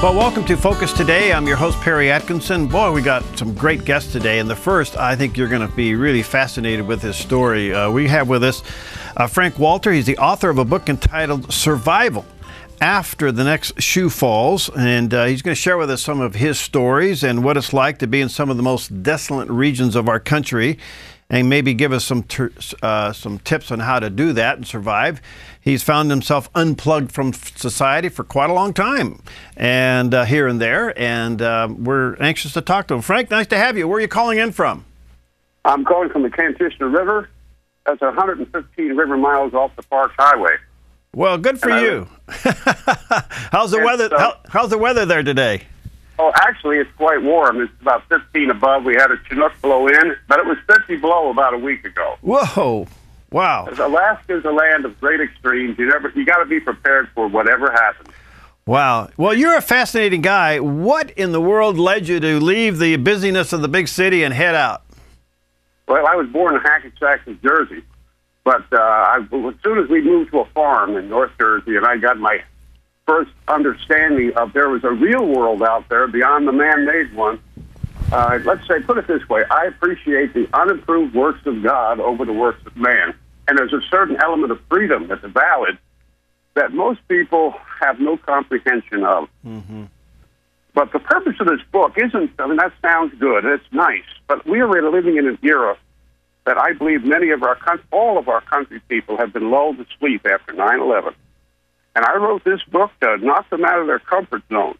Well, welcome to Focus Today. I'm your host, Perry Atkinson. Boy, we got some great guests today. And the first, I think you're going to be really fascinated with his story. We have with us Frank Walter. He's the author of a book entitled Survival After the Next Shoe Falls. And he's going to share with us some of his stories and what it's like to be in some of the most desolate regions of our country, and maybe give us some tips on how to do that and survive. He's found himself unplugged from society for quite a long time, and here and there, and we're anxious to talk to him. Frank, nice to have you. Where are you calling in from? I'm calling from the Kantishna River. That's 115 river miles off the Parks Highway. Well, good for you. How's the weather? How's the weather there today? Oh, actually, it's quite warm. It's about 15 above. We had a Chinook blow in, but it was 50 below about a week ago. Whoa. Wow. Alaska is a land of great extremes. You got to be prepared for whatever happens. Wow. Well, you're a fascinating guy. What in the world led you to leave the busyness of the big city and head out? Well, I was born in Hackensack, New Jersey, but as soon as we moved to a farm in North Jersey, and I got my first understanding of there was a real world out there beyond the man-made one. Let's say, put it this way, I appreciate the unimproved works of God over the works of man. And there's a certain element of freedom that's valid that most people have no comprehension of. Mm-hmm. But the purpose of this book isn't, I mean, that sounds good, it's nice, but we are living in an era that I believe all of our country people have been lulled to sleep after 9/11. And I wrote this book to knock them out of their comfort zone,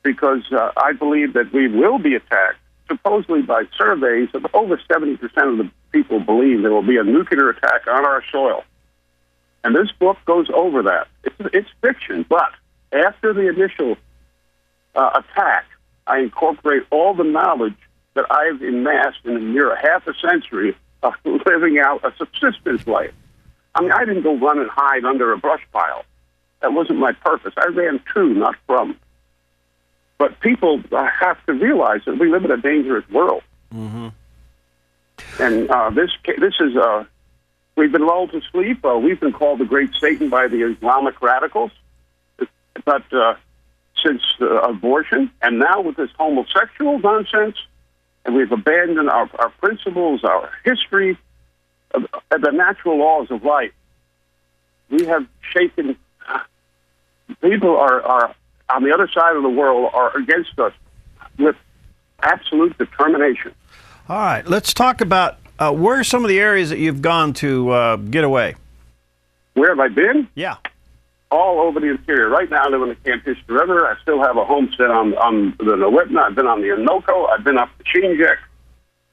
because I believe that we will be attacked. Supposedly by surveys, of over 70% of the people believe there will be a nuclear attack on our soil. And this book goes over that. It's fiction, but after the initial attack, I incorporate all the knowledge that I've amassed in near half a century of living out a subsistence life. I mean, I didn't go run and hide under a brush pile. That wasn't my purpose. I ran to, not from. But people have to realize that we live in a dangerous world. Mm-hmm. And this is, we've been lulled to sleep. We've been called the great Satan by the Islamic radicals. But since abortion, and now with this homosexual nonsense, and we've abandoned our principles, our history, the natural laws of life. We have shaken. People are on the other side of the world are against us with absolute determination. All right, let's talk about where are some of the areas that you've gone to get away? Where have I been? Yeah. All over the interior. Right now I live in the Kantishna River. I still have a homestead on the Nowitna. I've been on the Anoka. I've been up the Shinjek.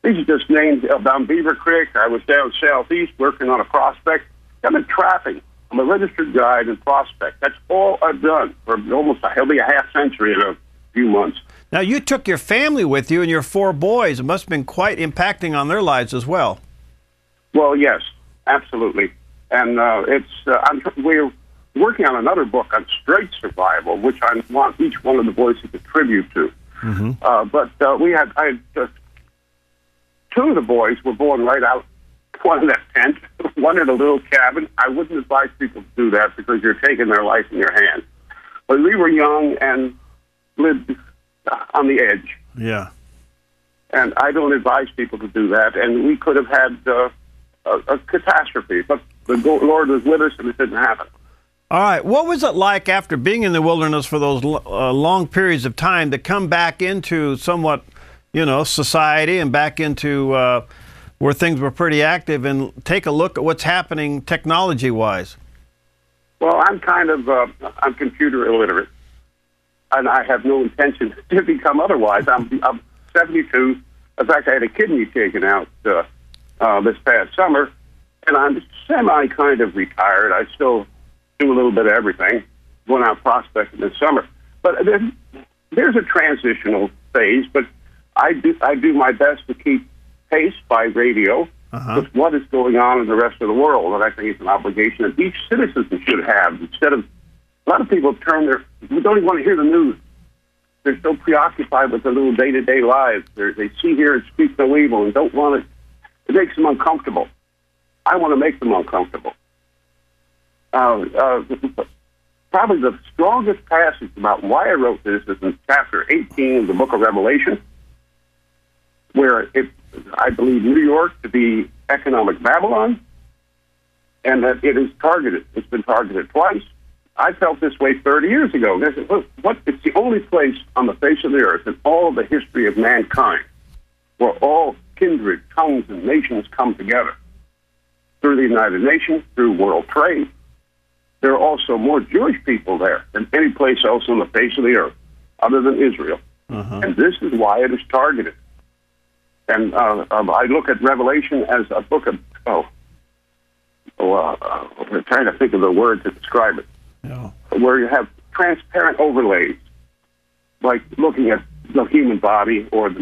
These are just names down Beaver Creek. I was down southeast working on a prospect. I've been trapping. I'm a registered guide and prospect. That's all I've done for it'll be a half century in a few months. Now, you took your family with you and your 4 boys. It must have been quite impacting on their lives as well. Well, yes, absolutely. And we're working on another book on straight survival, which I want each one of the boys to contribute to. Mm-hmm. But I had 2 of the boys were born right out, one in a tent, one in a little cabin. I wouldn't advise people to do that because you're taking their life in your hands. But we were young and lived on the edge. Yeah. And I don't advise people to do that. And we could have had a catastrophe, but the Lord was with us and it didn't happen. All right. What was it like after being in the wilderness for those long periods of time to come back into somewhat, society and back into where things were pretty active and take a look at what's happening technology-wise? Well, I'm I'm computer illiterate, and I have no intention to become otherwise. I'm 72. In fact, I had a kidney taken out this past summer, and I'm kind of retired. I still do a little bit of everything, going out prospecting this summer. But there's a transitional phase, but I do my best to keep pace by radio with what is going on in the rest of the world, and I think it's an obligation that each citizen should have. Instead of a lot of people don't even want to hear the news. They're so preoccupied with their little day-to-day lives. They see, hear, and speak no evil, and don't want it. It makes them uncomfortable. I want to make them uncomfortable. probably the strongest passage about why I wrote this is in chapter 18 of the book of Revelation, where I believe New York to be economic Babylon, and that it is targeted. It's been targeted twice. I felt this way 30 years ago. It's the only place on the face of the earth in all of the history of mankind where all kindred, tongues, and nations come together. Through the United Nations, through world trade. There are also more Jewish people there than any place else on the face of the earth, other than Israel. And this is why it is targeted. And I look at Revelation as a book of, we're trying to think of the word to describe it, where you have transparent overlays, like looking at the human body or the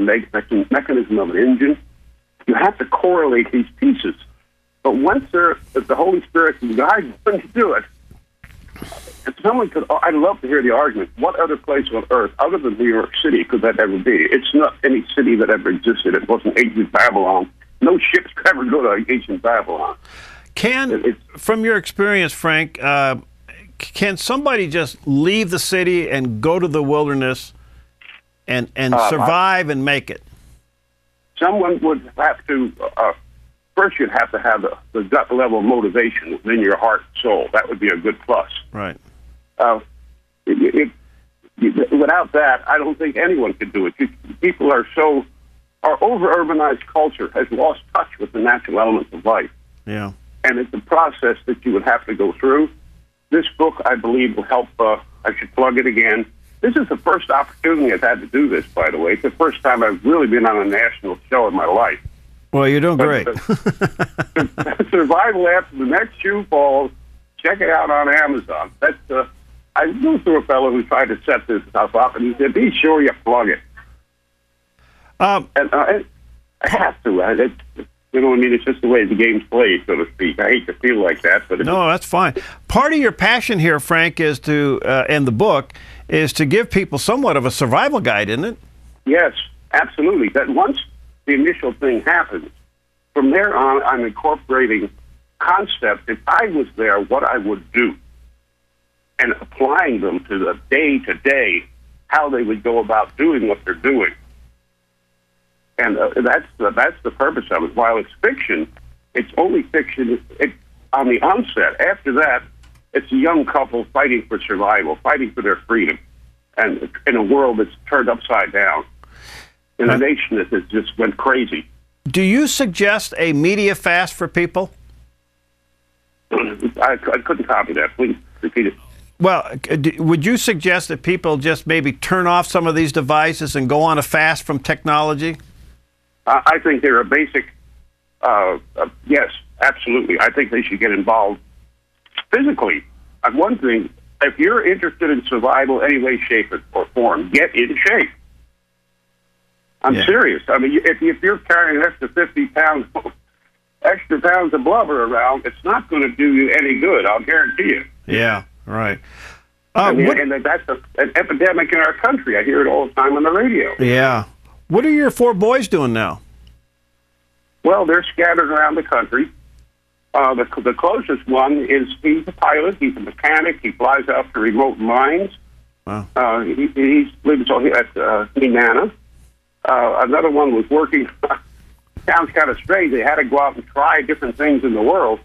mechanism of an engine. You have to correlate these pieces. But once the Holy Spirit can guide you to do it, if someone could, I'd love to hear the argument, what other place on earth, other than New York City, could that ever be? It's not any city that ever existed. It wasn't ancient Babylon. No ships could ever go to ancient Babylon. From your experience, Frank, can somebody just leave the city and go to the wilderness and survive and make it? Someone would have to, first you'd have to have the gut level motivation within your heart and soul. That would be a good plus. Right. Without that, I don't think anyone could do it. People are our over-urbanized culture has lost touch with the natural elements of life. Yeah. And it's a process that you would have to go through. This book, I believe, will help. I should plug it again. This is the first opportunity I've had to do this, by the way. It's the first time I've really been on a national show in my life. Well, you're doing great. Survival After the Next Shoe Falls. Check it out on Amazon. I knew through a fellow who tried to set this stuff up, and he said, "Be sure you plug it." I have to. You know what I mean? It's just the way the game's played, so to speak. I hate to feel like that, but no, that's fine. Part of your passion here, Frank, is to, and the book, is to give people somewhat of a survival guide, isn't it? Yes, absolutely. That once the initial thing happens, from there on, I'm incorporating concepts. If I was there, what I would do, and applying them to the day-to-day, how they would go about doing what they're doing. And that's the purpose of it. While it's fiction, it's only fiction on the onset. After that, it's a young couple fighting for survival, fighting for their freedom, and in a world that's turned upside down, in a nation that has just went crazy. Do you suggest a media fast for people? I couldn't copy that. Please repeat it. Well, would you suggest that people just maybe turn off some of these devices and go on a fast from technology? I think they're a basic, yes, absolutely. I think they should get involved physically. One thing, if you're interested in survival any way, shape, or form, get in shape. I'm serious. I mean, if you're carrying an extra 50 pounds, extra pounds of blubber around, it's not going to do you any good, I'll guarantee you. Yeah, right. And that's an epidemic in our country. I hear it all the time on the radio. Yeah. What are your 4 boys doing now? Well, they're scattered around the country. The closest one is he's a pilot. He's a mechanic. He flies out to remote mines. Wow. He lives at Nenana. Another one was working. Sounds kind of strange. They had to go out and try different things in the world.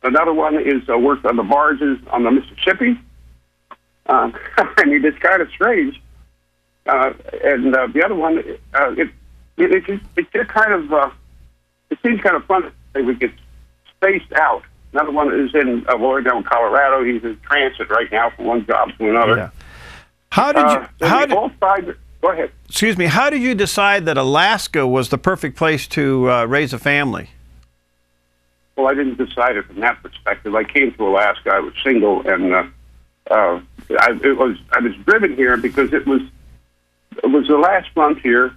Another one is worked on the barges on the Mississippi. I mean, it's kind of strange. And the other one, it seems kind of fun. They would get spaced out. Another one is in Oregon, Colorado. He's in transit right now from one job to another. Yeah. Go ahead. Excuse me. How did you decide that Alaska was the perfect place to raise a family? Well, I didn't decide it from that perspective. I came to Alaska. I was single, and I was driven here because it was the last frontier,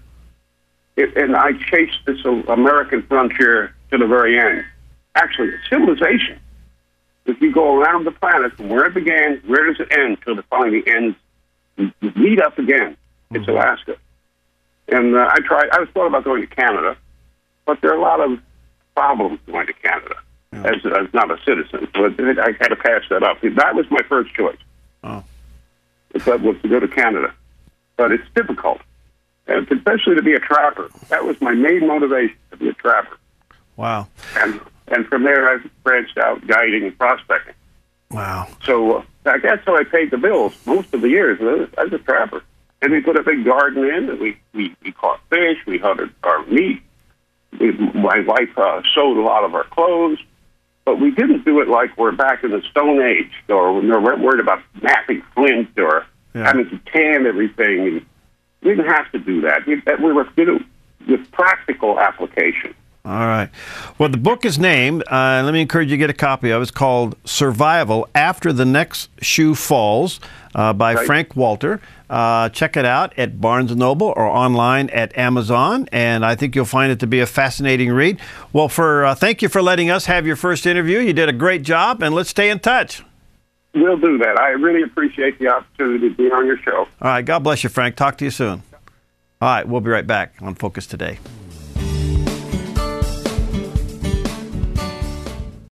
and I chased this American frontier to the very end. Actually, civilization, if you go around the planet from where it began, where does it end, till it finally ends, you meet up again. It's Alaska. And I thought about going to Canada, but there are a lot of problems going to Canada as not a citizen. So I had to pass that up. That was my first choice. Oh. That was to go to Canada. But it's difficult, and especially to be a trapper. That was my main motivation, to be a trapper. Wow. And from there, I've branched out guiding and prospecting. Wow. So I guess how I paid the bills most of the years as a trapper. And we put a big garden in, and we caught fish, we hunted our meat. My wife sewed a lot of our clothes. But we didn't do it like we're back in the Stone Age, or we're worried about mapping flint or having to tan everything. And we didn't have to do that. We were doing with practical application. All right. Well, the book is named, let me encourage you to get a copy of it. It's called Survival After the Next Shoe Falls by Frank Walter. Check it out at Barnes & Noble or online at Amazon, and I think you'll find it to be a fascinating read. Well, thank you for letting us have your first interview. You did a great job, and let's stay in touch. We'll do that. I really appreciate the opportunity to be on your show. All right. God bless you, Frank. Talk to you soon. All right. We'll be right back on Focus Today.